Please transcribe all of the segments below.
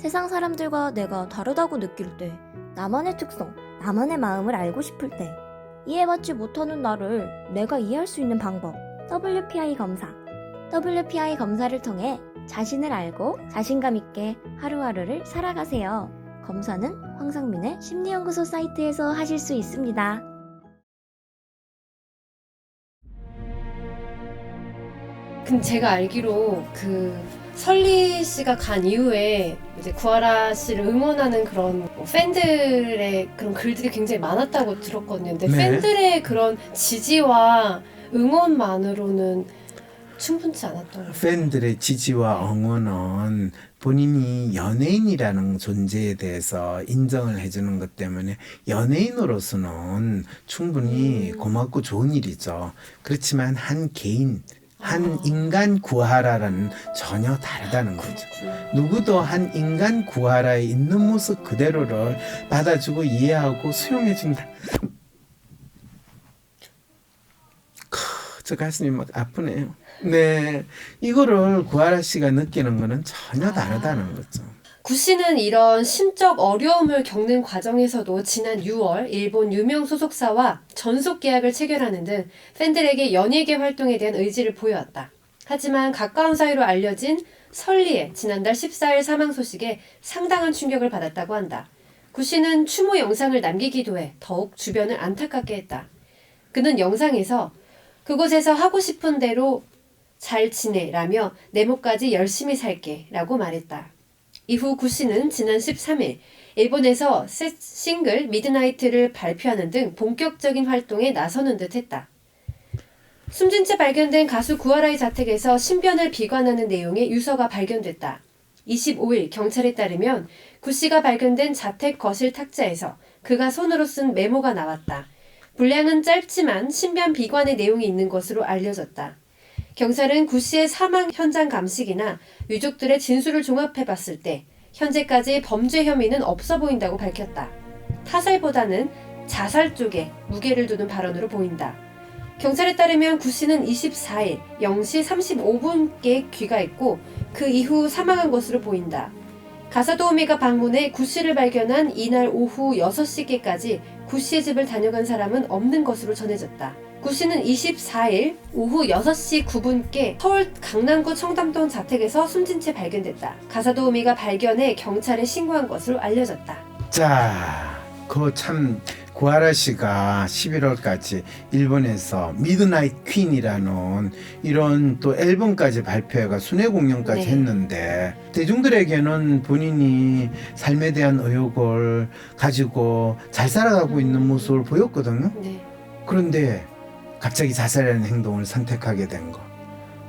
세상 사람들과 내가 다르다고 느낄 때, 나만의 특성, 나만의 마음을 알고 싶을 때, 이해받지 못하는 나를 내가 이해할 수 있는 방법, WPI 검사. WPI 검사를 통해 자신을 알고 자신감 있게 하루하루를 살아가세요. 검사는 황상민의 심리연구소 사이트에서 하실 수 있습니다. 근데 제가 알기로 설리 씨가 간 이후에 이제 구하라 씨를 응원하는 그런 팬들의 그런 글들이 굉장히 많았다고 들었거든요. 근데 네. 팬들의 그런 지지와 응원만으로는 충분치 않았던 것 같아요. 팬들의 지지와 응원은 본인이 연예인이라는 존재에 대해서 인정을 해주는 것 때문에 연예인으로서는 충분히 고맙고 좋은 일이죠. 그렇지만 한 개인, 한 인간 구하라는 전혀 다르다는 거죠. 누구도 한 인간 구하라에 있는 모습 그대로를 받아주고 이해하고 수용해준다. 저 가슴이 막 아프네요. 네, 이거를 구하라 씨가 느끼는 거는 전혀 다르다는 거죠. 구 씨는 이런 심적 어려움을 겪는 과정에서도 지난 6월 일본 유명 소속사와 전속 계약을 체결하는 등 팬들에게 연예계 활동에 대한 의지를 보여왔다. 하지만 가까운 사이로 알려진 설리의 지난달 14일 사망 소식에 상당한 충격을 받았다고 한다. 구 씨는 추모 영상을 남기기도 해 더욱 주변을 안타깝게 했다. 그는 영상에서 그곳에서 하고 싶은 대로 잘 지내라며 네모까지 열심히 살게 라고 말했다. 이후 구 씨는 지난 13일 일본에서 새 싱글 미드나이트를 발표하는 등 본격적인 활동에 나서는 듯 했다. 숨진 채 발견된 가수 구하라의 자택에서 신변을 비관하는 내용의 유서가 발견됐다. 25일 경찰에 따르면 구 씨가 발견된 자택 거실 탁자에서 그가 손으로 쓴 메모가 나왔다. 분량은 짧지만 신변 비관의 내용이 있는 것으로 알려졌다. 경찰은 구 씨의 사망 현장 감식이나 유족들의 진술을 종합해봤을 때 현재까지 범죄 혐의는 없어 보인다고 밝혔다. 타살보다는 자살 쪽에 무게를 두는 발언으로 보인다. 경찰에 따르면 구 씨는 24일 0시 35분께 귀가했고 그 이후 사망한 것으로 보인다. 가사도우미가 방문해 구 씨를 발견한 이날 오후 6시께까지 구 씨의 집을 다녀간 사람은 없는 것으로 전해졌다. 구 씨는 24일 오후 6시 9분께 서울 강남구 청담동 자택에서 숨진 채 발견됐다. 가사도우미가 발견해 경찰에 신고한 것으로 알려졌다. 자, 구하라 씨가 11월까지 일본에서 미드나잇 퀸이라는 이런 또 앨범까지 발표해가 순회 공연까지 했는데 대중들에게는 본인이 삶에 대한 의욕을 가지고 잘 살아가고 있는 모습을 보였거든요. 네. 그런데 갑자기 자살하는 행동을 선택하게 된 것.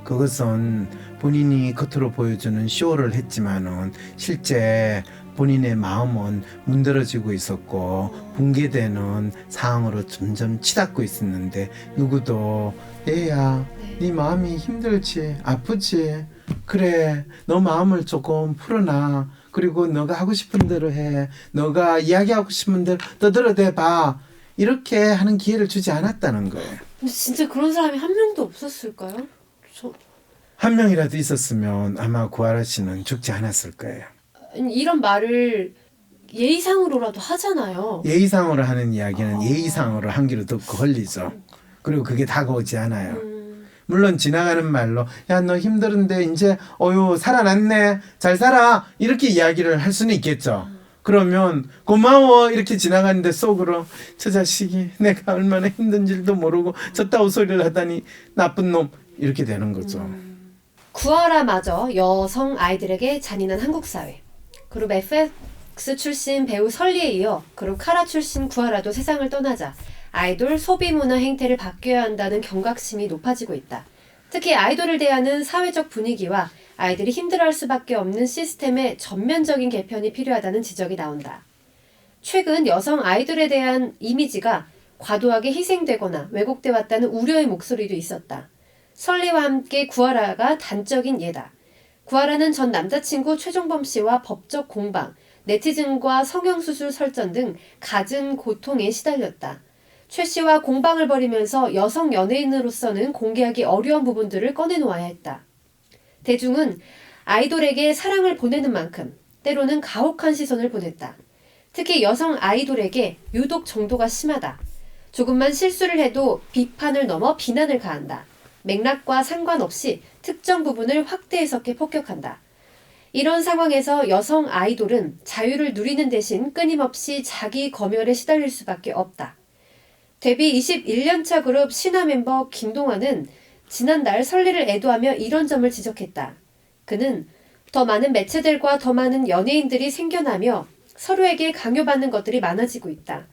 그것은 본인이 겉으로 보여주는 쇼를 했지만은 실제 본인의 마음은 문드러지고 있었고 붕괴되는 상황으로 점점 치닫고 있었는데 누구도 얘야 네 마음이 힘들지 아프지 그래 너 마음을 조금 풀어놔 그리고 너가 하고 싶은 대로 해 너가 이야기하고 싶은 대로 떠들어대봐 이렇게 하는 기회를 주지 않았다는 거예요. 근데 진짜 그런 사람이 한 명도 없었을까요? 한 명이라도 있었으면 아마 구하라 씨는 죽지 않았을 거예요. 이런 말을 예의상으로라도 하잖아요. 예의상으로 하는 이야기는 예의상으로 한 귀로 듣고 걸리죠. 그리고 그게 다가오지 않아요. 물론 지나가는 말로 야 너 힘들은데 이제 어유 살아났네 잘 살아 이렇게 이야기를 할 수는 있겠죠. 그러면 고마워 이렇게 지나가는데 속으로 저 자식이 내가 얼마나 힘든 줄도 모르고 저따위 소리를 하다니 나쁜 놈 이렇게 되는 거죠. 구하라마저 여성 아이들에게 잔인한 한국 사회. 그룹 FX 출신 배우 설리에 이어 그룹 카라 출신 구하라도 세상을 떠나자 아이돌 소비 문화 행태를 바뀌어야 한다는 경각심이 높아지고 있다. 특히 아이돌을 대하는 사회적 분위기와 아이들이 힘들어할 수밖에 없는 시스템의 전면적인 개편이 필요하다는 지적이 나온다. 최근 여성 아이돌에 대한 이미지가 과도하게 희생되거나 왜곡돼 왔다는 우려의 목소리도 있었다. 설리와 함께 구하라가 단적인 예다. 구하라는 전 남자친구 최종범 씨와 법적 공방, 네티즌과 성형수술 설전 등 갖은 고통에 시달렸다. 최 씨와 공방을 벌이면서 여성 연예인으로서는 공개하기 어려운 부분들을 꺼내놓아야 했다. 대중은 아이돌에게 사랑을 보내는 만큼 때로는 가혹한 시선을 보냈다. 특히 여성 아이돌에게 유독 정도가 심하다. 조금만 실수를 해도 비판을 넘어 비난을 가한다. 맥락과 상관없이 특정 부분을 확대 해석해 폭격한다. 이런 상황에서 여성 아이돌은 자유를 누리는 대신 끊임없이 자기 검열에 시달릴 수밖에 없다. 데뷔 21년차 그룹 신화 멤버 김동완은 지난달 설리를 애도하며 이런 점을 지적했다. 그는 더 많은 매체들과 더 많은 연예인들이 생겨나며 서로에게 강요받는 것들이 많아지고 있다.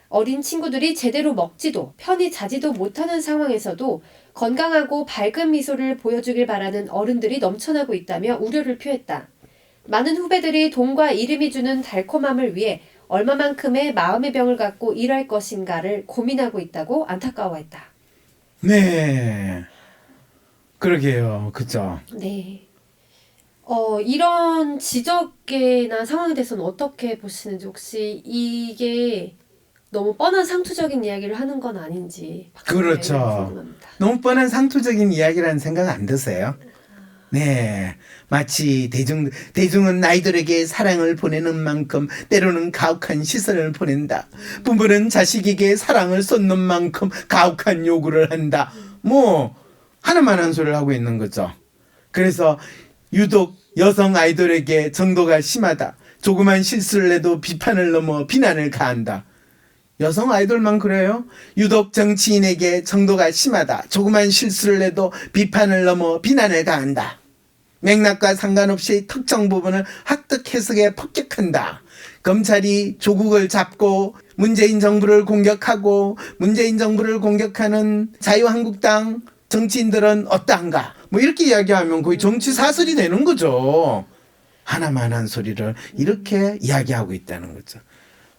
어린 친구들이 제대로 먹지도 편히 자지도 못하는 상황에서도 건강하고 밝은 미소를 보여주길 바라는 어른들이 넘쳐나고 있다며 우려를 표했다. 많은 후배들이 돈과 이름이 주는 달콤함을 위해 얼마만큼의 마음의 병을 갖고 일할 것인가를 고민하고 있다고 안타까워했다. 네. 그러게요. 그죠? 네. 이런 지적이나 상황에 대해서는 어떻게 보시는지, 혹시 이게 너무 뻔한 상투적인 이야기를 하는 건 아닌지. 그렇죠. 궁금합니다. 너무 뻔한 상투적인 이야기라는 생각 안 드세요? 네. 마치 대중은 아이돌에게 사랑을 보내는 만큼 때로는 가혹한 시선을 보낸다. 부모는 자식에게 사랑을 쏟는 만큼 가혹한 요구를 한다. 뭐 하나만 한 소리를 하고 있는 거죠. 그래서 유독 여성 아이돌에게 정도가 심하다. 조그만 실수를 해도 비판을 넘어 비난을 가한다. 여성 아이돌만 그래요? 유독 정치인에게 정도가 심하다. 조그만 실수를 해도 비판을 넘어 비난을 가한다. 맥락과 상관없이 특정 부분을 확대 해석에 폭격한다. 검찰이 조국을 잡고 문재인 정부를 공격하고 문재인 정부를 공격하는 자유한국당 정치인들은 어떠한가? 뭐 이렇게 이야기하면 거의 정치 사설이 되는 거죠. 하나만 한 소리를 이렇게 이야기하고 있다는 거죠.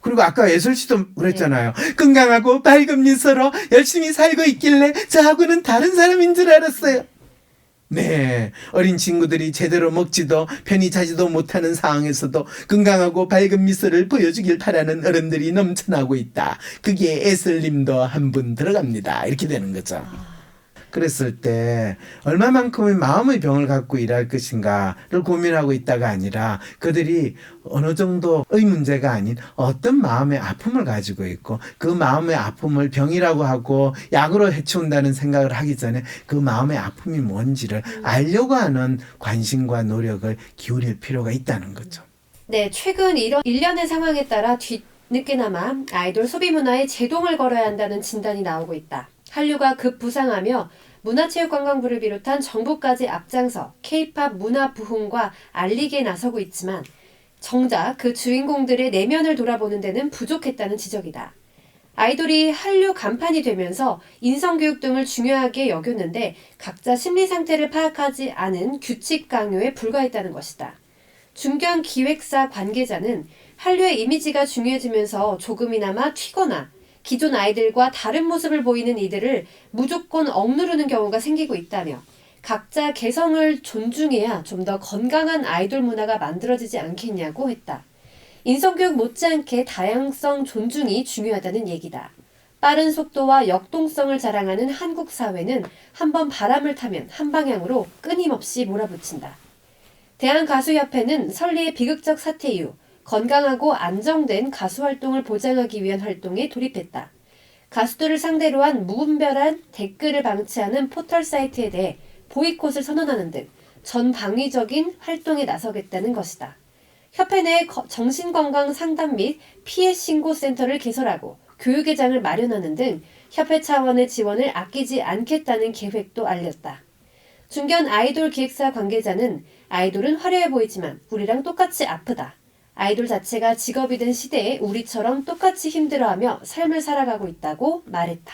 그리고 아까 예슬 씨도 그랬잖아요. 건강하고 밝은 미소로 열심히 살고 있길래 저하고는 다른 사람인 줄 알았어요. 네, 어린 친구들이 제대로 먹지도 편히 자지도 못하는 상황에서도 건강하고 밝은 미소를 보여주길 바라는 어른들이 넘쳐나고 있다. 그게 예슬님도 한 분 들어갑니다. 이렇게 되는 거죠. 그랬을 때 얼마만큼의 마음의 병을 갖고 일할 것인가를 고민하고 있다가 아니라 그들이 어느 정도의 문제가 아닌 어떤 마음의 아픔을 가지고 있고 그 마음의 아픔을 병이라고 하고 약으로 해치운다는 생각을 하기 전에 그 마음의 아픔이 뭔지를 알려고 하는 관심과 노력을 기울일 필요가 있다는 거죠. 네, 최근 이런 일련의 상황에 따라 뒤늦게나마 아이돌 소비 문화에 제동을 걸어야 한다는 진단이 나오고 있다. 한류가 급부상하며 문화체육관광부를 비롯한 정부까지 앞장서 K-팝 문화 부흥과 알리기에 나서고 있지만 정작 그 주인공들의 내면을 돌아보는 데는 부족했다는 지적이다. 아이돌이 한류 간판이 되면서 인성교육 등을 중요하게 여겼는데 각자 심리 상태를 파악하지 않은 규칙 강요에 불과했다는 것이다. 중견 기획사 관계자는 한류의 이미지가 중요해지면서 조금이나마 튀거나 기존 아이들과 다른 모습을 보이는 이들을 무조건 억누르는 경우가 생기고 있다며 각자 개성을 존중해야 좀 더 건강한 아이돌 문화가 만들어지지 않겠냐고 했다. 인성교육 못지않게 다양성 존중이 중요하다는 얘기다. 빠른 속도와 역동성을 자랑하는 한국 사회는 한번 바람을 타면 한 방향으로 끊임없이 몰아붙인다. 대한가수협회는 설리의 비극적 사태 이후 건강하고 안정된 가수 활동을 보장하기 위한 활동에 돌입했다. 가수들을 상대로 한 무분별한 댓글을 방치하는 포털 사이트에 대해 보이콧을 선언하는 등 전방위적인 활동에 나서겠다는 것이다. 협회 내 정신건강 상담 및 피해 신고 센터를 개설하고 교육회장을 마련하는 등 협회 차원의 지원을 아끼지 않겠다는 계획도 알렸다. 중견 아이돌 기획사 관계자는 아이돌은 화려해 보이지만 우리랑 똑같이 아프다. 아이돌 자체가 직업이 된 시대에 우리처럼 똑같이 힘들어하며 삶을 살아가고 있다고 말했다.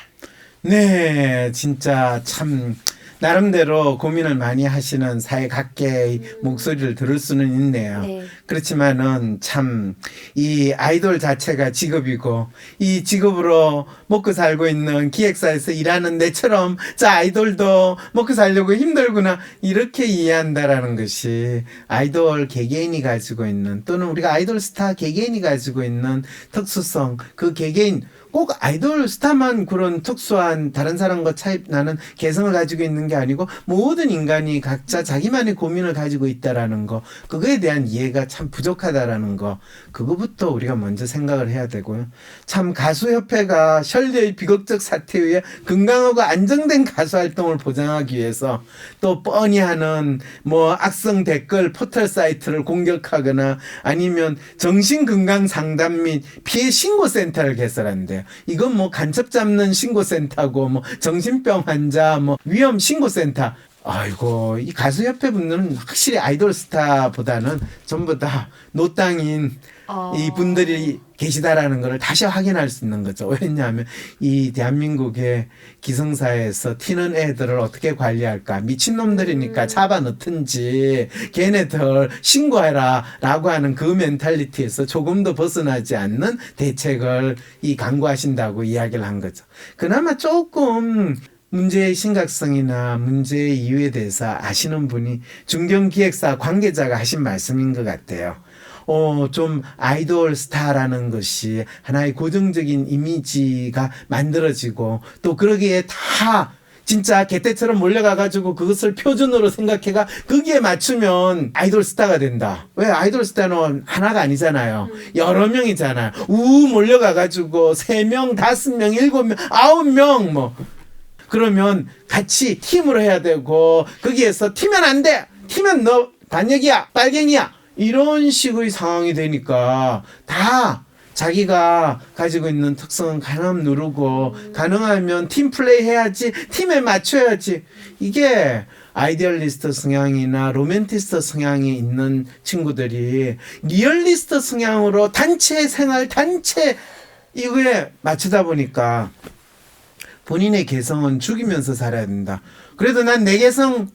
네, 진짜 참 나름대로 고민을 많이 하시는 사회 각계의 목소리를 들을 수는 있네요. 네. 그렇지만은 참 이 아이돌 자체가 직업이고 이 직업으로 먹고 살고 있는 기획사에서 일하는 내처럼 저 아이돌도 먹고 살려고 힘들구나 이렇게 이해한다라는 것이 아이돌 개개인이 가지고 있는 또는 우리가 아이돌 스타 개개인이 가지고 있는 특수성 그 개개인 꼭 아이돌 스타만 그런 특수한 다른 사람과 차이 나는 개성을 가지고 있는 게 아니고 모든 인간이 각자 자기만의 고민을 가지고 있다라는 거, 그거에 대한 이해가 참 부족하다라는 거, 그거부터 우리가 먼저 생각을 해야 되고요. 참 가수협회가 셜리의 비극적 사태 후에 건강하고 안정된 가수 활동을 보장하기 위해서 또 뻔히 하는 뭐 악성 댓글 포털 사이트를 공격하거나 아니면 정신건강 상담 및 피해 신고센터를 개설한대요. 이건 뭐 간첩 잡는 신고센터고 뭐 정신병 환자 뭐 위험 신고센터. 아이고, 이 가수협회 분들은 확실히 아이돌 스타보다는 전부 다 노땅인 이 분들이 계시다라는 것을 다시 확인할 수 있는 거죠. 왜냐하면 이 대한민국의 기성사회에서 튀는 애들을 어떻게 관리할까? 미친놈들이니까 잡아 넣든지 걔네들 신고해라 라고 하는 그 멘탈리티에서 조금도 벗어나지 않는 대책을 이 강구하신다고 이야기를 한 거죠. 그나마 조금 문제의 심각성이나 문제의 이유에 대해서 아시는 분이 중견기획사 관계자가 하신 말씀인 것 같아요. 좀 아이돌 스타라는 것이 하나의 고정적인 이미지가 만들어지고 또 그러기에 다 진짜 개떼처럼 몰려가가지고 그것을 표준으로 생각해가 거기에 맞추면 아이돌 스타가 된다. 왜? 아이돌 스타는 하나가 아니잖아요. 여러 명이잖아요. 몰려가가지고 3명, 5명, 7명, 9명 뭐 그러면 같이 팀으로 해야 되고 거기에서 튀면 안 돼. 튀면 너 반역이야, 빨갱이야. 이런 식의 상황이 되니까 다 자기가 가지고 있는 특성은 가능 누르고 가능하면 팀 플레이 해야지, 팀에 맞춰야지. 이게 아이디얼리스트 성향이나 로맨티스트 성향이 있는 친구들이 리얼리스트 성향으로 단체 생활, 단체 이거에 맞추다 보니까 본인의 개성은 죽이면서 살아야 된다. 그래도 난 내 개성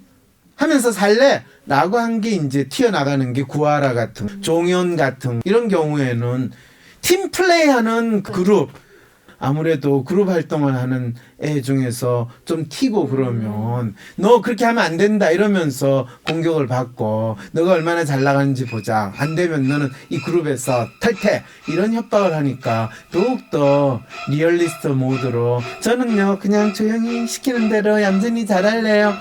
하면서 살래 라고 한 게 이제 튀어나가는 게 구하라 같은 종현 같은 이런 경우에는 팀 플레이하는 그룹, 아무래도 그룹 활동을 하는 애 중에서 좀 튀고 그러면 너 그렇게 하면 안 된다 이러면서 공격을 받고 너가 얼마나 잘 나가는지 보자, 안 되면 너는 이 그룹에서 탈퇴 이런 협박을 하니까 더욱더 리얼리스트 모드로 저는요 그냥 조용히 시키는 대로 얌전히 잘할래요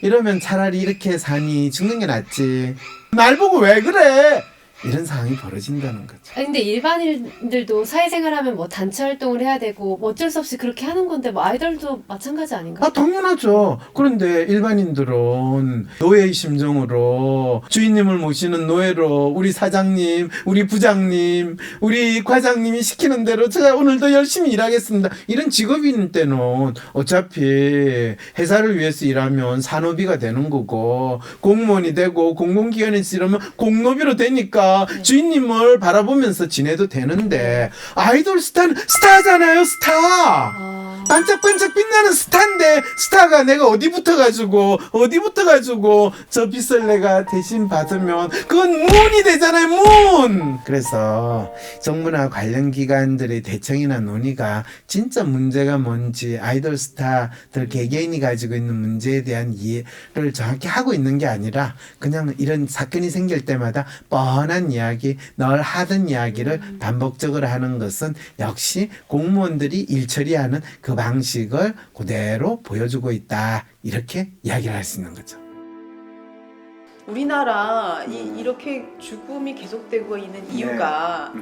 이러면 차라리 이렇게 사니 죽는 게 낫지, 날 보고 왜 그래 이런 상황이 벌어진다는 거죠. 근데 일반인들도 사회생활하면 뭐 단체 활동을 해야 되고 뭐 어쩔 수 없이 그렇게 하는 건데 뭐 아이돌도 마찬가지 아닌가요? 당연하죠. 그런데 일반인들은 노예의 심정으로 주인님을 모시는 노예로 우리 사장님, 우리 부장님, 우리 과장님이 시키는 대로 제가 오늘도 열심히 일하겠습니다. 이런 직업인 때는 어차피 회사를 위해서 일하면 산업이가 되는 거고 공무원이 되고 공공기관에서 일하면 공노비로 되니까 주인님을 바라보면서 지내도 되는데 아이돌 스타는 스타잖아요. 스타. 반짝반짝 빛나는 스타인데 스타가 내가 어디 붙어가지고 저 빚을 내가 대신 받으면 그건 문이 되잖아요. 문. 그래서 정부나 관련 기관들의 대청이나 논의가 진짜 문제가 뭔지 아이돌 스타들 개개인이 가지고 있는 문제에 대한 이해를 정확히 하고 있는 게 아니라 그냥 이런 사건이 생길 때마다 뻔한 이야기, 널 하던 이야기를 반복적으로 하는 것은 역시 공무원들이 일 처리하는 그 방식을 그대로 보여주고 있다. 이렇게 이야기를 할 수 있는 거죠. 우리나라 이렇게 죽음이 계속되고 있는 이유가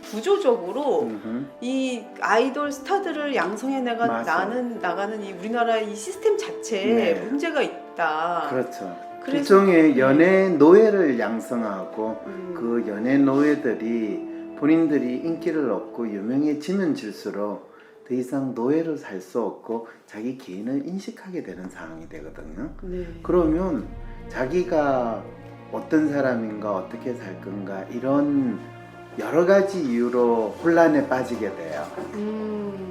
구조적으로 이 아이돌 스타들을 양성해 나가는 이 우리나라의 이 시스템 자체에 문제가 있다. 그렇죠. 그래서 일종의 연애 노예를 양성하고 그 연애 노예들이 본인들이 인기를 얻고 유명해지면 질수록 더 이상 노예로 살 수 없고 자기 개인을 인식하게 되는 상황이 되거든요. 그러면 자기가 어떤 사람인가 어떻게 살 건가 이런 여러 가지 이유로 혼란에 빠지게 돼요.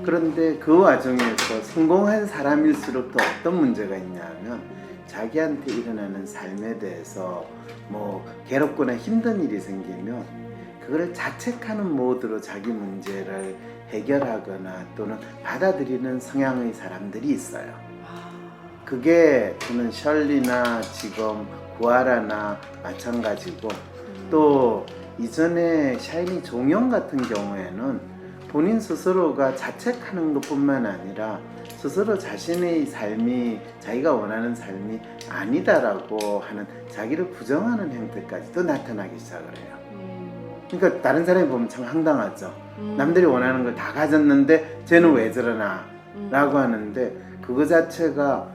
그런데 그 와중에서 성공한 사람일수록 더 어떤 문제가 있냐면 자기한테 일어나는 삶에 대해서 뭐 괴롭거나 힘든 일이 생기면 그걸 자책하는 모드로 자기 문제를 해결하거나 또는 받아들이는 성향의 사람들이 있어요. 그게 저는 셜리나 지금 구하라나 마찬가지고 또 이전에 샤이니 종영 같은 경우에는 본인 스스로가 자책하는 것뿐만 아니라 스스로 자신의 삶이 자기가 원하는 삶이 아니다라고 하는 자기를 부정하는 형태까지도 나타나기 시작을 해요. 그러니까 다른 사람이 보면 참 황당하죠. 남들이 원하는 걸 다 가졌는데 쟤는 왜 저러나 라고 하는데 그거 자체가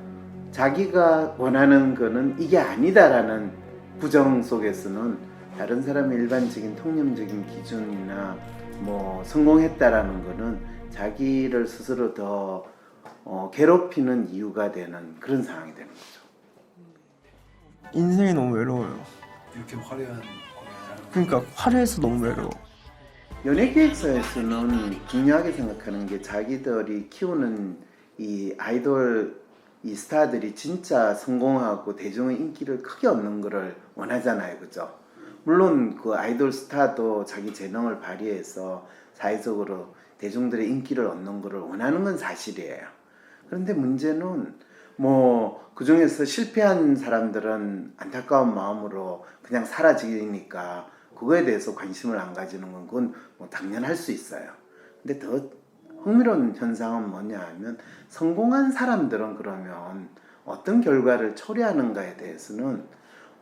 자기가 원하는 거는 이게 아니다라는 부정 속에서는 다른 사람의 일반적인 통념적인 기준이나 뭐 성공했다라는 거는 자기를 스스로 더 괴롭히는 이유가 되는 그런 상황이 되는 거죠. 인생이 너무 외로워요. 이렇게 화려한 공연을 그러니까 화려해서 너무 외로워. 연예기획사에서는 중요하게 생각하는 게 자기들이 키우는 이 아이돌 이 스타들이 진짜 성공하고 대중의 인기를 크게 얻는 거를 원하잖아요, 그죠? 물론 그 아이돌 스타도 자기 재능을 발휘해서 사회적으로 대중들의 인기를 얻는 거를 원하는 건 사실이에요. 그런데 문제는 뭐 그 중에서 실패한 사람들은 안타까운 마음으로 그냥 사라지니까 그거에 대해서 관심을 안 가지는 건 그건 뭐 당연할 수 있어요. 근데 더 흥미로운 현상은 뭐냐 하면 성공한 사람들은 그러면 어떤 결과를 초래하는가에 대해서는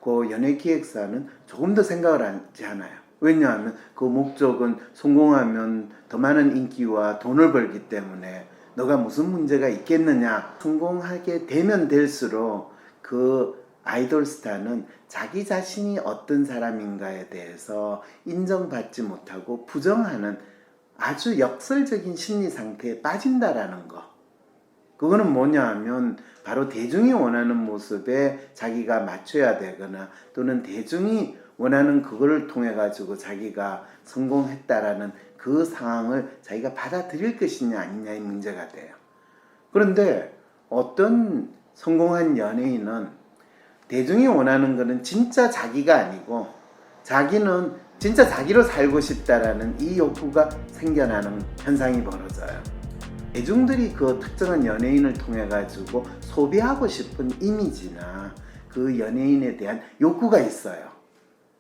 그 연예기획사는 조금 더 생각을 하지 않아요. 왜냐하면 그 목적은 성공하면 더 많은 인기와 돈을 벌기 때문에 너가 무슨 문제가 있겠느냐. 성공하게 되면 될수록 그 아이돌 스타는 자기 자신이 어떤 사람인가에 대해서 인정받지 못하고 부정하는 아주 역설적인 심리 상태에 빠진다라는 거. 그거는 뭐냐 하면 바로 대중이 원하는 모습에 자기가 맞춰야 되거나 또는 대중이 원하는 그거를 통해 가지고 자기가 성공했다라는 그 상황을 자기가 받아들일 것이냐 아니냐의 문제가 돼요. 그런데 어떤 성공한 연예인은 대중이 원하는 거는 진짜 자기가 아니고 자기는 진짜 자기로 살고 싶다라는 이 욕구가 생겨나는 현상이 벌어져요. 대중들이 그 특정한 연예인을 통해 가지고 소비하고 싶은 이미지나 그 연예인에 대한 욕구가 있어요.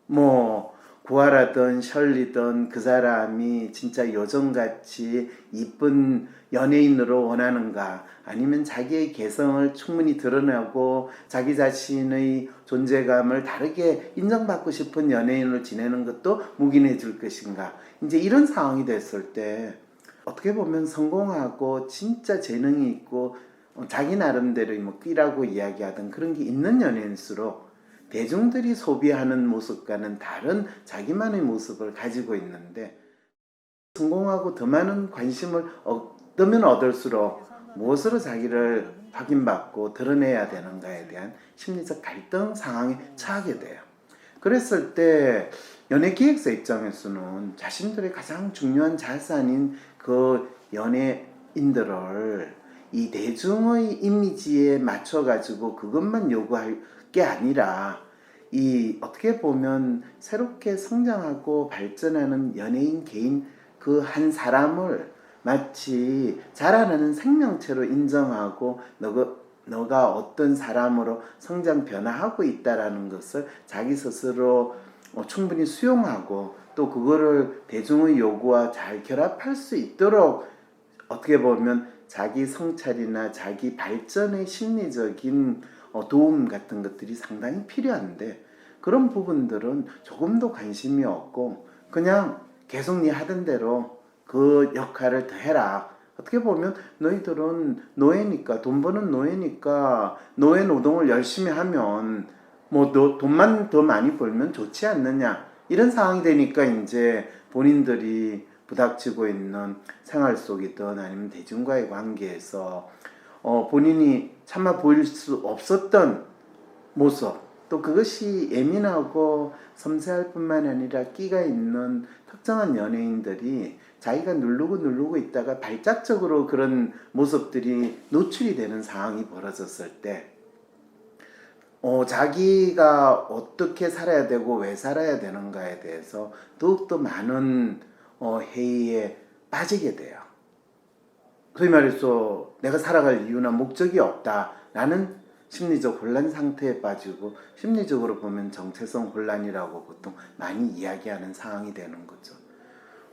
뭐 구하라든 셜리든 그 사람이 진짜 요정같이 이쁜 연예인으로 원하는가 아니면 자기의 개성을 충분히 드러내고 자기 자신의 존재감을 다르게 인정받고 싶은 연예인으로 지내는 것도 묵인해 줄 것인가. 이제 이런 상황이 됐을 때 어떻게 보면 성공하고 진짜 재능이 있고 자기 나름대로 뭐 끼라고 이야기하던 그런 게 있는 연예인일수록 대중들이 소비하는 모습과는 다른 자기만의 모습을 가지고 있는데 성공하고 더 많은 관심을 얻으면 얻을수록 무엇으로 자기를 확인받고 드러내야 되는가에 대한 심리적 갈등 상황에 처하게 돼요. 그랬을 때 연예기획사 입장에서는 자신들의 가장 중요한 자산인 그 연예인들을 이 대중의 이미지에 맞춰가지고 그것만 요구할 게 아니라 이 어떻게 보면 새롭게 성장하고 발전하는 연예인 개인 그 한 사람을 마치 자라나는 생명체로 인정하고 너가 어떤 사람으로 성장 변화하고 있다라는 것을 자기 스스로 충분히 수용하고 또 그거를 대중의 요구와 잘 결합할 수 있도록 어떻게 보면 자기 성찰이나 자기 발전의 심리적인 도움 같은 것들이 상당히 필요한데 그런 부분들은 조금도 관심이 없고 그냥 계속 네 하던 대로 그 역할을 더 해라. 어떻게 보면 너희들은 노예니까 돈 버는 노예니까 노예 노동을 열심히 하면 뭐 돈만 더 많이 벌면 좋지 않느냐 이런 상황이 되니까 이제 본인들이 부닥치고 있는 생활 속이든 아니면 대중과의 관계에서 본인이 차마 보일 수 없었던 모습 또 그것이 예민하고 섬세할 뿐만 아니라 끼가 있는 특정한 연예인들이 자기가 누르고 있다가 발작적으로 그런 모습들이 노출이 되는 상황이 벌어졌을 때 자기가 어떻게 살아야 되고 왜 살아야 되는가에 대해서 더욱더 많은 회의에 빠지게 돼요. 소위 말해서 내가 살아갈 이유나 목적이 없다라는 심리적 혼란 상태에 빠지고 심리적으로 보면 정체성 혼란이라고 보통 많이 이야기하는 상황이 되는 거죠.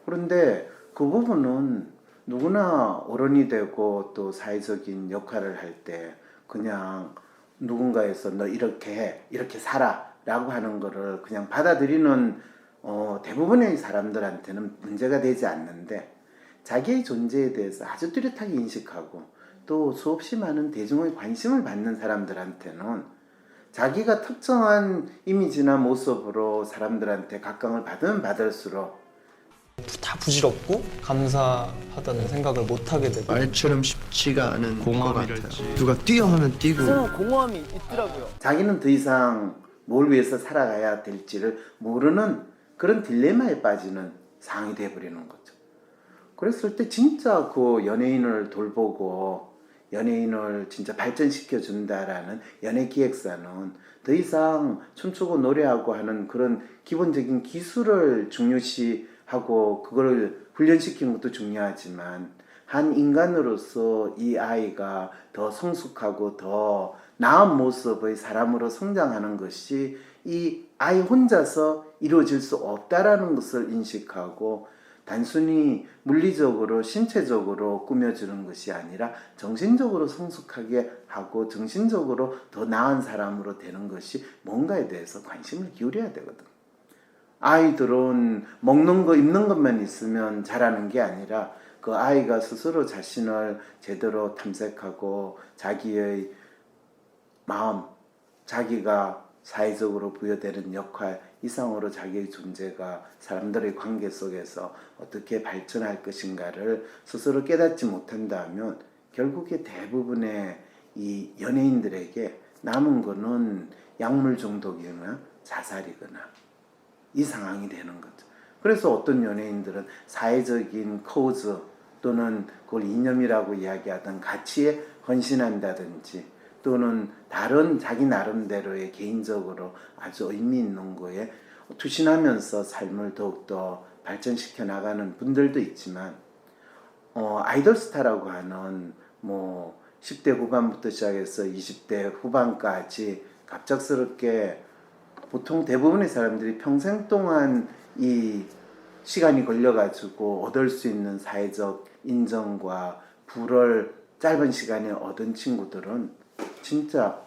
그런데 그 부분은 누구나 어른이 되고 또 사회적인 역할을 할 때 그냥 누군가에서 너 이렇게 해, 이렇게 살아 라고 하는 거를 그냥 받아들이는 대부분의 사람들한테는 문제가 되지 않는데, 자기의 존재에 대해서 아주 뚜렷하게 인식하고 또 수없이 많은 대중의 관심을 받는 사람들한테는 자기가 특정한 이미지나 모습으로 사람들한테 각광을 받으면 받을수록 다 부질없고 감사하다는 생각을 못 하게 되고 말처럼 쉽지가 않은 공허감이랄지 누가 뛰어 하면 뛰고 공허함이 있더라고요. 자기는 더 이상 뭘 위해서 살아가야 될지를 모르는 그런 딜레마에 빠지는 상황이 돼버리는 거죠. 그랬을 때 진짜 그 연예인을 돌보고 연예인을 진짜 발전시켜 준다라는 연예기획사는 더 이상 춤추고 노래하고 하는 그런 기본적인 기술을 중요시하고 그걸 훈련시키는 것도 중요하지만, 한 인간으로서 이 아이가 더 성숙하고 더 나은 모습의 사람으로 성장하는 것이 이 아이 혼자서 이루어질 수 없다라는 것을 인식하고, 단순히 물리적으로 신체적으로 꾸며주는 것이 아니라 정신적으로 성숙하게 하고 정신적으로 더 나은 사람으로 되는 것이 뭔가에 대해서 관심을 기울여야 되거든. 아이들은 먹는 거 입는 것만 있으면 자라는 게 아니라 그 아이가 스스로 자신을 제대로 탐색하고 자기의 마음, 자기가 사회적으로 부여되는 역할 이상으로 자기의 존재가 사람들의 관계 속에서 어떻게 발전할 것인가를 스스로 깨닫지 못한다면 결국에 대부분의 이 연예인들에게 남은 거는 약물 중독이거나 자살이거나 이 상황이 되는 거죠. 그래서 어떤 연예인들은 사회적인 코즈 또는 그걸 이념이라고 이야기하던 가치에 헌신한다든지 또는 다른 자기 나름대로의 개인적으로 아주 의미 있는 거에 투신하면서 삶을 더욱더 발전시켜 나가는 분들도 있지만, 아이돌 스타라고 하는 10대 후반부터 시작해서 20대 후반까지 갑작스럽게 보통 대부분의 사람들이 평생 동안 이 시간이 걸려가지고 얻을 수 있는 사회적 인정과 부를 짧은 시간에 얻은 친구들은 진짜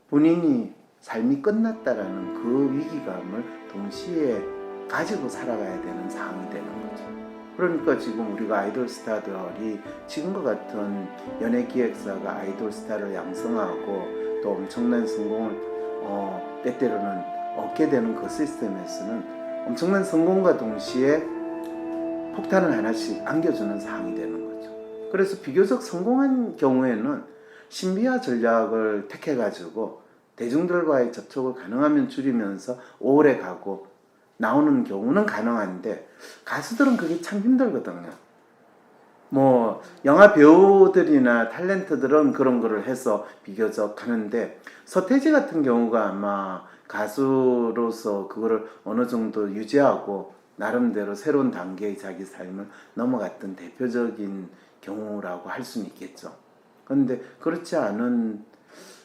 본인이 삶이 끝났다라는 그 위기감을 동시에 가지고 살아가야 되는 상황이 되는 거죠. 그러니까 지금 우리가 아이돌 스타들이 지금과 같은 연예기획사가 아이돌 스타를 양성하고 또 엄청난 성공을 때때로는 얻게 되는 그 시스템에서는 엄청난 성공과 동시에 폭탄을 하나씩 안겨주는 상황이 되는 거죠. 그래서 비교적 성공한 경우에는 신비화 전략을 택해가지고 대중들과의 접촉을 가능하면 줄이면서 오래 가고 나오는 경우는 가능한데, 가수들은 그게 참 힘들거든요. 영화 배우들이나 탤런트들은 그런 거를 해서 비교적 하는데, 서태지 같은 경우가 아마 가수로서 그거를 어느 정도 유지하고 나름대로 새로운 단계의 자기 삶을 넘어갔던 대표적인 경우라고 할 수는 있겠죠. 그런데 그렇지 않은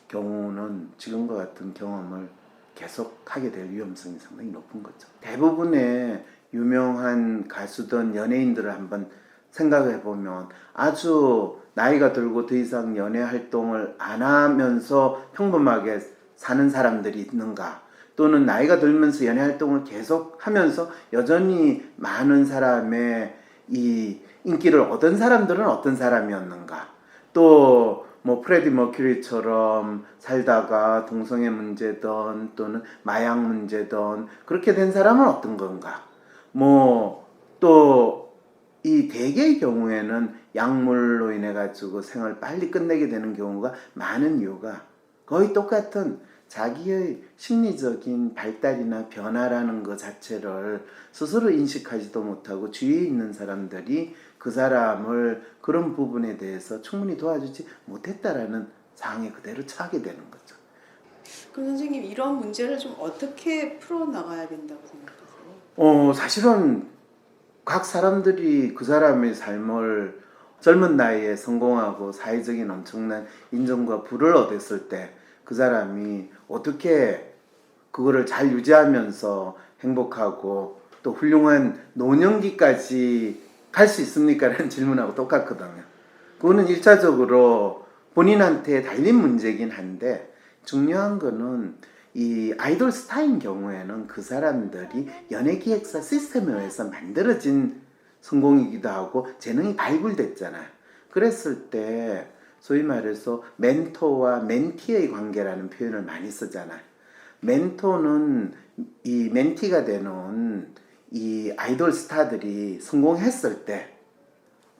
경우는 지금과 같은 경험을 계속 하게 될 위험성이 상당히 높은 거죠. 대부분의 유명한 가수든 연예인들을 한번 생각해 보면 아주 나이가 들고 더 이상 연예 활동을 안 하면서 평범하게 사는 사람들이 있는가, 또는 나이가 들면서 연예 활동을 계속 하면서 여전히 많은 사람의 이 인기를 얻은 사람들은 어떤 사람이었는가, 또 프레디 머큐리처럼 살다가 동성애 문제든 또는 마약 문제든 그렇게 된 사람은 어떤 건가, 또 이 대개의 경우에는 약물로 인해 가지고 생을 빨리 끝내게 되는 경우가 많은 이유가 거의 똑같은 자기의 심리적인 발달이나 변화라는 것 자체를 스스로 인식하지도 못하고 주위에 있는 사람들이 그 사람을 그런 부분에 대해서 충분히 도와주지 못했다라는 상황에 그대로 처하게 되는 거죠. 그럼 선생님, 이런 문제를 좀 어떻게 풀어나가야 된다고 생각하세요? 사실은 각 사람들이 그 사람의 삶을 젊은 나이에 성공하고 사회적인 엄청난 인정과 부를 얻었을 때 그 사람이 어떻게 그거를 잘 유지하면서 행복하고 또 훌륭한 노년기까지 갈 수 있습니까? 라는 질문하고 똑같거든요. 그거는 1차적으로 본인한테 달린 문제긴 한데 중요한 거는 이 아이돌 스타인 경우에는 그 사람들이 연예기획사 시스템에 의해서 만들어진 성공이기도 하고 재능이 발굴됐잖아요. 그랬을 때 소위 말해서 멘토와 멘티의 관계라는 표현을 많이 쓰잖아요. 멘토는 이 멘티가 되는 이 아이돌 스타들이 성공했을 때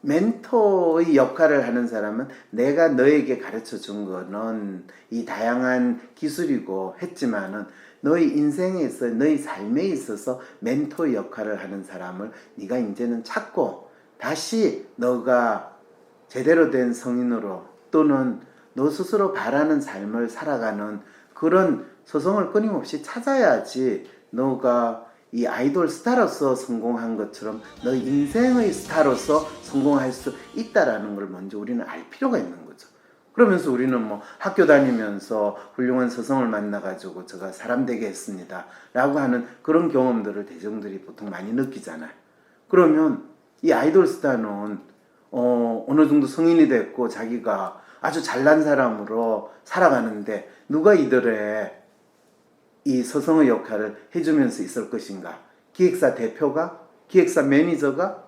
멘토의 역할을 하는 사람은 내가 너에게 가르쳐 준 거는 이 다양한 기술이고 했지만은 너의 인생에 있어 너의 삶에 있어서 멘토의 역할을 하는 사람을 네가 이제는 찾고 다시 너가 제대로 된 성인으로 또는 너 스스로 바라는 삶을 살아가는 그런 소송을 끊임없이 찾아야지 너가 이 아이돌 스타로서 성공한 것처럼 너 인생의 스타로서 성공할 수 있다라는 걸 먼저 우리는 알 필요가 있는 거죠. 그러면서 우리는 뭐 학교 다니면서 훌륭한 서성을 만나가지고 제가 사람 되게 했습니다 라고 하는 그런 경험들을 대중들이 보통 많이 느끼잖아요. 그러면 이 아이돌 스타는 어느 정도 성인이 됐고 자기가 아주 잘난 사람으로 살아가는데 누가 이들의 이 서성의 역할을 해주면서 있을 것인가? 기획사 대표가? 기획사 매니저가?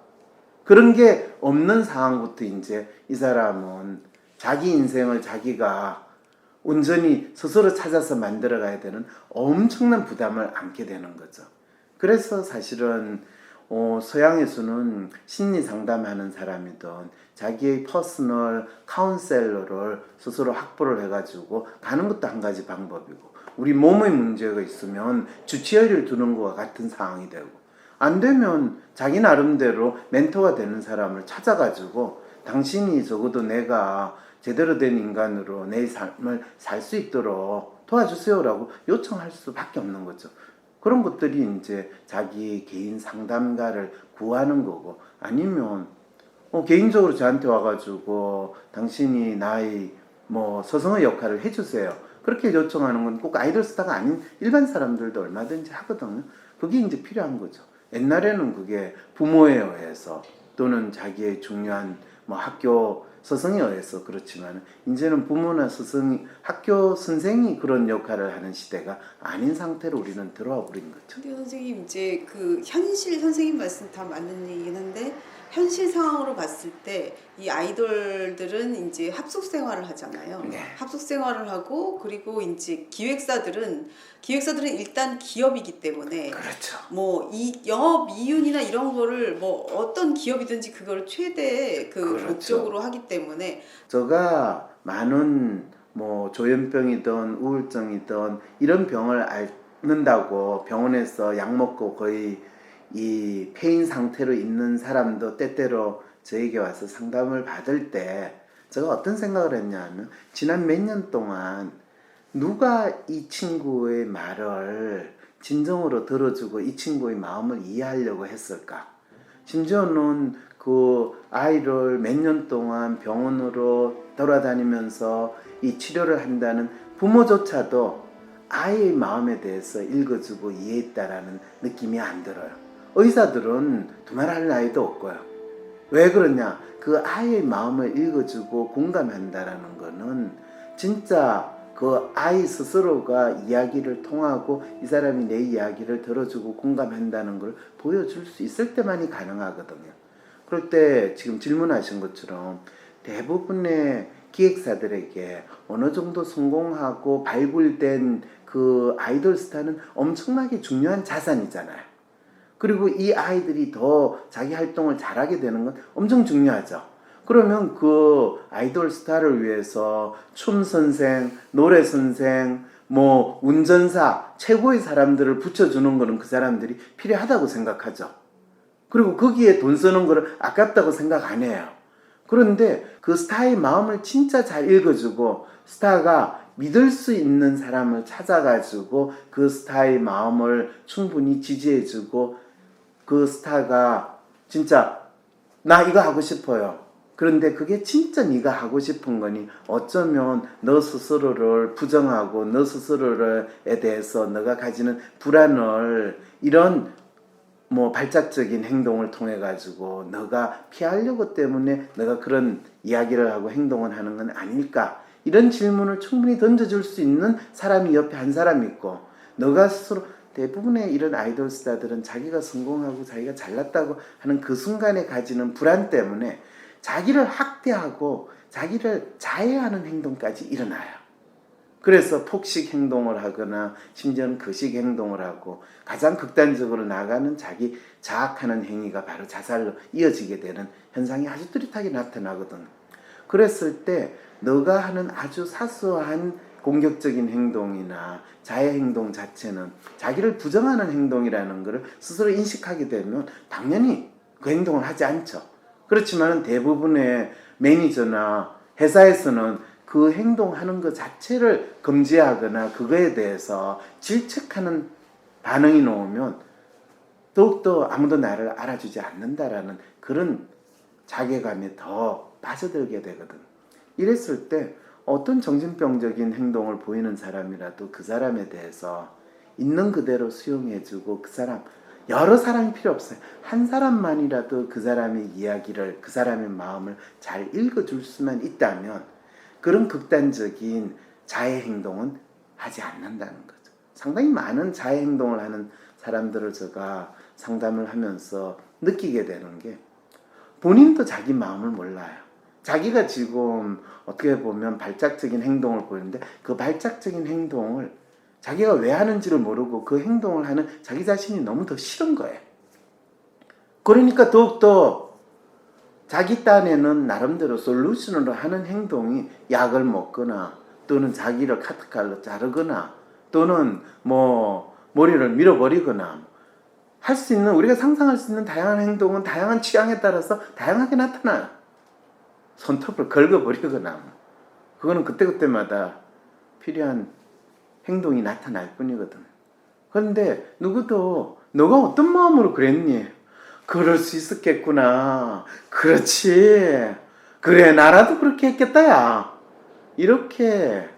그런 게 없는 상황부터 이제 이 사람은 자기 인생을 자기가 온전히 스스로 찾아서 만들어가야 되는 엄청난 부담을 안게 되는 거죠. 그래서 사실은 서양에서는 심리 상담하는 사람이든 자기의 퍼스널 카운셀러를 스스로 확보를 해가지고 가는 것도 한 가지 방법이고 우리 몸의 문제가 있으면 주치의를 두는 것과 같은 상황이 되고 안 되면 자기 나름대로 멘토가 되는 사람을 찾아가지고 당신이 적어도 내가 제대로 된 인간으로 내 삶을 살 수 있도록 도와주세요라고 요청할 수밖에 없는 거죠. 그런 것들이 이제 자기 개인 상담가를 구하는 거고 아니면 개인적으로 저한테 와가지고 당신이 나의 뭐 서성의 역할을 해주세요. 그렇게 요청하는 건 꼭 아이돌 스타가 아닌 일반 사람들도 얼마든지 하거든요. 그게 이제 필요한 거죠. 옛날에는 그게 부모에 의해서 또는 자기의 중요한 뭐 학교 스승에 의해서 그렇지만 이제는 부모나 스승이 학교 선생이 그런 역할을 하는 시대가 아닌 상태로 우리는 들어와 버린 거죠. 근데 선생님 이제 그 현실 선생님 말씀 다 맞는 얘기긴 한데 현실 상황으로 봤을 때 이 아이돌들은 이제 합숙 생활을 하잖아요. 네. 합숙 생활을 하고 그리고 이제 기획사들은 일단 기업이기 때문에 그렇죠. 뭐 이 영업 이윤이나 이런 거를 뭐 어떤 기업이든지 그걸 최대 그 그렇죠. 목적으로 하기 때문에 제가 많은 뭐 조현병이든 우울증이든 이런 병을 앓는다고 병원에서 약 먹고 거의 이 폐인 상태로 있는 사람도 때때로 저에게 와서 상담을 받을 때 제가 어떤 생각을 했냐면 지난 몇 년 동안 누가 이 친구의 말을 진정으로 들어주고 이 친구의 마음을 이해하려고 했을까? 심지어는 그 아이를 몇 년 동안 병원으로 돌아다니면서 이 치료를 한다는 부모조차도 아이의 마음에 대해서 읽어주고 이해했다라는 느낌이 안 들어요. 의사들은 두말할 나위도 없고요. 왜 그러냐? 그 아이의 마음을 읽어주고 공감한다라는 거는 진짜 그 아이 스스로가 이야기를 통하고 이 사람이 내 이야기를 들어주고 공감한다는 걸 보여줄 수 있을 때만이 가능하거든요. 그럴 때 지금 질문하신 것처럼 대부분의 기획사들에게 어느 정도 성공하고 발굴된 그 아이돌 스타는 엄청나게 중요한 자산이잖아요. 그리고 이 아이들이 더 자기 활동을 잘하게 되는 건 엄청 중요하죠. 그러면 그 아이돌 스타를 위해서 춤 선생, 노래 선생, 뭐 운전사, 최고의 사람들을 붙여주는 거는 그 사람들이 필요하다고 생각하죠. 그리고 거기에 돈 쓰는 거를 아깝다고 생각 안 해요. 그런데 그 스타의 마음을 진짜 잘 읽어주고 스타가 믿을 수 있는 사람을 찾아가지고 그 스타의 마음을 충분히 지지해주고 그 스타가 진짜 나 이거 하고 싶어요. 그런데 그게 진짜 네가 하고 싶은 거니 어쩌면 너 스스로를 부정하고 너 스스로에 대해서 너가 가지는 불안을 이런 뭐 발작적인 행동을 통해 가지고 너가 피하려고 때문에 너가 그런 이야기를 하고 행동을 하는 건 아닐까? 이런 질문을 충분히 던져줄 수 있는 사람이 옆에 한 사람 있고, 너가 스스로 대부분의 이런 아이돌 스타들은 자기가 성공하고 자기가 잘났다고 하는 그 순간에 가지는 불안 때문에 자기를 학대하고 자기를 자해하는 행동까지 일어나요. 그래서 폭식 행동을 하거나 심지어는 거식 행동을 하고 가장 극단적으로 나가는 자기 자학하는 행위가 바로 자살로 이어지게 되는 현상이 아주 뚜렷하게 나타나거든. 그랬을 때 너가 하는 아주 사소한 공격적인 행동이나 자해 행동 자체는 자기를 부정하는 행동이라는 것을 스스로 인식하게 되면 당연히 그 행동을 하지 않죠. 그렇지만 대부분의 매니저나 회사에서는 그 행동하는 것 자체를 금지하거나 그거에 대해서 질책하는 반응이 나오면 더욱더 아무도 나를 알아주지 않는다라는 그런 자괴감에 더 빠져들게 되거든. 이랬을 때 어떤 정신병적인 행동을 보이는 사람이라도 그 사람에 대해서 있는 그대로 수용해주고, 그 사람, 여러 사람이 필요 없어요. 한 사람만이라도 그 사람의 이야기를, 그 사람의 마음을 잘 읽어줄 수만 있다면 그런 극단적인 자해 행동은 하지 않는다는 거죠. 상당히 많은 자해 행동을 하는 사람들을 제가 상담을 하면서 느끼게 되는 게, 본인도 자기 마음을 몰라요. 자기가 지금 어떻게 보면 발작적인 행동을 보이는데 그 발작적인 행동을 자기가 왜 하는지를 모르고 그 행동을 하는 자기 자신이 너무 더 싫은 거예요. 그러니까 더욱더 자기 딴에는 나름대로 솔루션으로 하는 행동이 약을 먹거나 또는 자기를 카트칼로 자르거나 또는 뭐 머리를 밀어버리거나 할 수 있는, 우리가 상상할 수 있는 다양한 행동은 다양한 취향에 따라서 다양하게 나타나요. 손톱을 긁어버리거나 그거는 그때그때마다 필요한 행동이 나타날 뿐이거든. 그런데 누구도 너가 어떤 마음으로 그랬니? 그럴 수 있었겠구나. 그렇지. 그래, 나라도 그렇게 했겠다, 야. 이렇게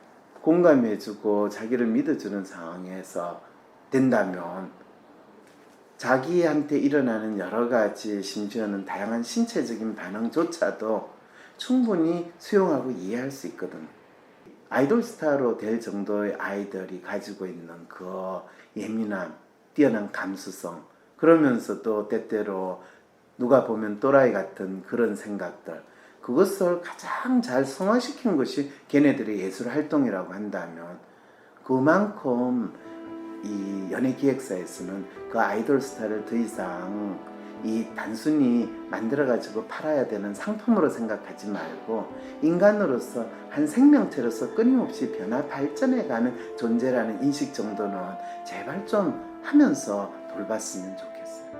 공감해주고 자기를 믿어주는 상황에서 된다면 자기한테 일어나는 여러 가지, 심지어는 다양한 신체적인 반응조차도 충분히 수용하고 이해할 수 있거든. 아이돌 스타로 될 정도의 아이들이 가지고 있는 그 예민함, 뛰어난 감수성, 그러면서도 때때로 누가 보면 또라이 같은 그런 생각들, 그것을 가장 잘 성화시킨 것이 걔네들의 예술 활동이라고 한다면, 그만큼 이 연예기획사에서는 그 아이돌 스타를 더 이상 이 단순히 만들어가지고 팔아야 되는 상품으로 생각하지 말고 인간으로서 한 생명체로서 끊임없이 변화 발전해가는 존재라는 인식 정도는 제발 좀 하면서 돌봤으면 좋겠어요.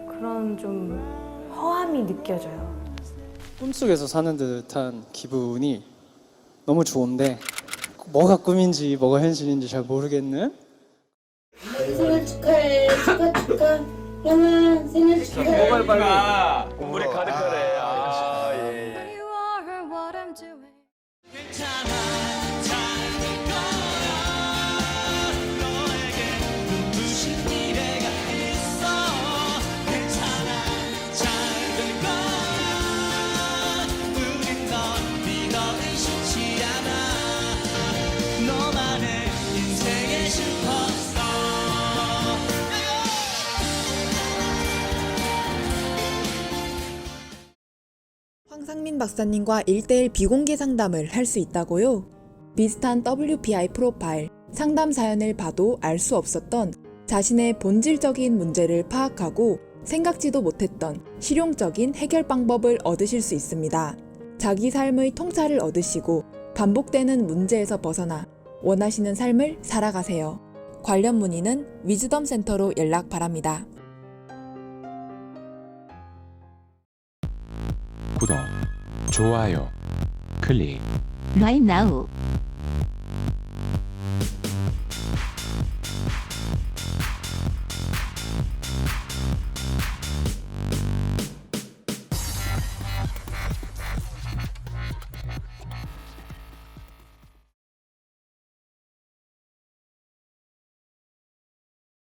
그런 좀 허함이 느껴져요. 꿈속에서 사는 듯한 기분이 너무 좋은데 뭐가 꿈인지 뭐가 현실인지 잘 모르겠는? 생일 축하해. 축하. 형아 생일 축하해. 우리 가득하네. 아, 예. 황상민 박사님과 1:1 비공개 상담을 할 수 있다고요? 비슷한 WPI 프로파일, 상담 사연을 봐도 알 수 없었던 자신의 본질적인 문제를 파악하고 생각지도 못했던 실용적인 해결 방법을 얻으실 수 있습니다. 자기 삶의 통찰을 얻으시고 반복되는 문제에서 벗어나 원하시는 삶을 살아가세요. 관련 문의는 위즈덤 센터로 연락 바랍니다. 구독, 좋아요, 클릭. Right now.